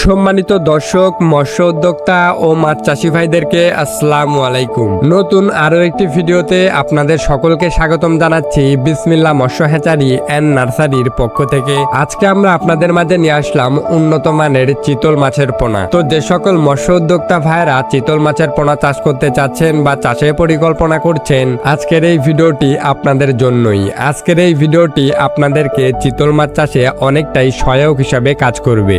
সম্মানিত দর্শক, মৎস্য উদ্যোক্তা ও মাছ চাষি ভাইদেরকে আসসালামু আলাইকুম। নতুন আরো একটি ভিডিওতে আপনাদের সকলকে স্বাগতম জানাচ্ছি বিসমিল্লাহ মৎস্য হ্যাচারি এন্ড নার্সারির পক্ষ থেকে। আজকে আমরা আপনাদের মাঝে নিয়ে আসলাম উন্নত মানের চিতল মাছের পোনা। তো যে সকল মৎস্য উদ্যোক্তা ভাইরা চিতল মাছের পোনা চাষ করতে চাচ্ছেন বা চাষের পরিকল্পনা করছেন, আজকের এই ভিডিওটি আপনাদের জন্যই। আজকের এই ভিডিওটি আপনাদেরকে চিতল মাছ চাষে অনেকটাই সহায়ক হিসাবে কাজ করবে।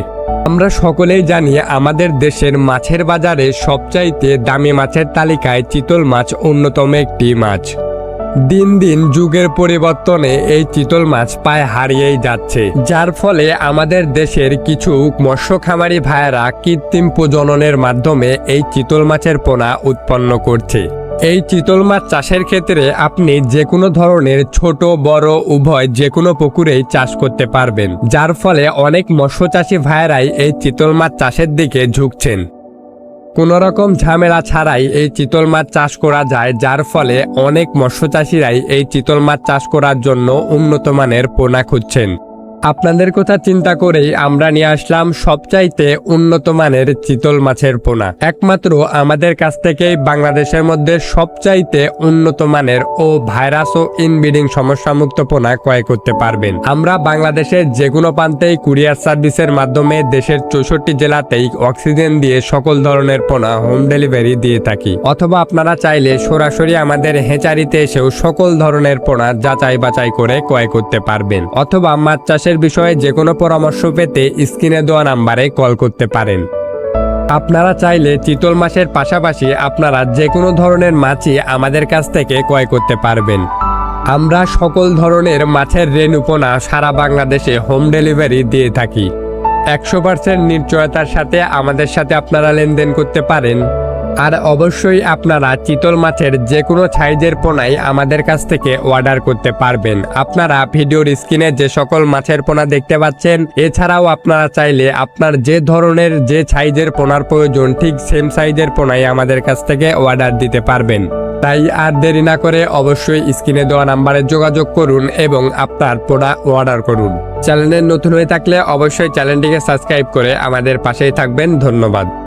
আমরা সকলেই জানি আমাদের দেশের মাছের বাজারে সবচাইতে দামি মাছের তালিকায় চিতল মাছ অন্যতম একটি মাছ। দিন দিন যুগের পরিবর্তনে এই চিতল মাছ প্রায় হারিয়েই যাচ্ছে, যার ফলে আমাদের দেশের কিছু মৎস্য খামারি ভাইয়েরা কৃত্রিম প্রজননের মাধ্যমে এই চিতল মাছের পোনা উৎপন্ন করছে। এই চিতল মাছ চাষের ক্ষেত্রে আপনি যে কোনো ধরনের ছোট বড় উভয় যে কোনো পুকুরেই চাষ করতে পারবেন, যার ফলে অনেক মৎস্য চাষি ভাইয়েরাই এই চিতল মাছ চাষের দিকে ঝুঁকছেন। কোনো রকম ঝামেলা ছাড়াই এই চিতল মাছ চাষ করা যায়, যার ফলে অনেক মৎস্য চাষিরাই এই চিতল মাছ চাষ করার জন্য উন্নত মানের পোনা খুঁজছেন। আপনাদের কথা চিন্তা করেই আমরা নিয়ে আসলাম সবচাইতে উন্নত মানের চিতল মাছের পোনা। একমাত্র আমাদের কাছ থেকেই বাংলাদেশের মধ্যে সবচাইতে উন্নত মানের ও ভাইরাস ও ইনব্রিডিং সমস্যামুক্ত পোনা ক্রয় করতে পারবেন। আমরা বাংলাদেশের যে কোনো প্রান্তেই কুরিয়ার সার্ভিসের মাধ্যমে দেশের 64 জেলাতেই অক্সিজেন দিয়ে সকল ধরনের পোনা হোম ডেলিভারি দিয়ে থাকি, অথবা আপনারা চাইলে সরাসরি আমাদের হেঁচারিতে এসেও সকল ধরনের পোনা যাচাই বাছাই করে ক্রয় করতে পারবেন, অথবা মাছ চাষের বিষয়ে যে কোনো পরামর্শ পেতে স্ক্রিনে দেওয়া নাম্বারে কল করতে পারেন। আপনারা চাইলে চিতল মাছের পাশাপাশি আপনারা যে কোনো ধরনের মাছই আমাদের কাছ থেকে ক্রয় করতে পারবেন। আমরা সকল ধরনের মাছের রেণু পোনা সারা বাংলাদেশে হোম ডেলিভারি দিয়ে থাকি। 100% নিশ্চয়তার সাথে আমাদের সাথে আপনারা লেনদেন করতে পারেন। আর অবশ্যই আপনারা চিতল মাছের যে কোনো সাইজের পোনাই আমাদের কাছ থেকে অর্ডার করতে পারবেন। আপনারা ভিডিওর স্ক্রিনে যে সকল মাছের পোনা দেখতে পাচ্ছেন, এছাড়াও আপনারা চাইলে আপনার যে ধরনের যে সাইজের পোনার প্রয়োজন ঠিক সেম সাইজের পোনাই আমাদের কাছ থেকে অর্ডার দিতে পারবেন। তাই আর দেরি না করে অবশ্যই স্ক্রিনে দেওয়া নাম্বারে যোগাযোগ করুন এবং আপনার পোনা অর্ডার করুন। চ্যানেলে নতুন হয়ে থাকলে অবশ্যই চ্যানেলটিকে সাবস্ক্রাইব করে আমাদের পাশেই থাকবেন। ধন্যবাদ।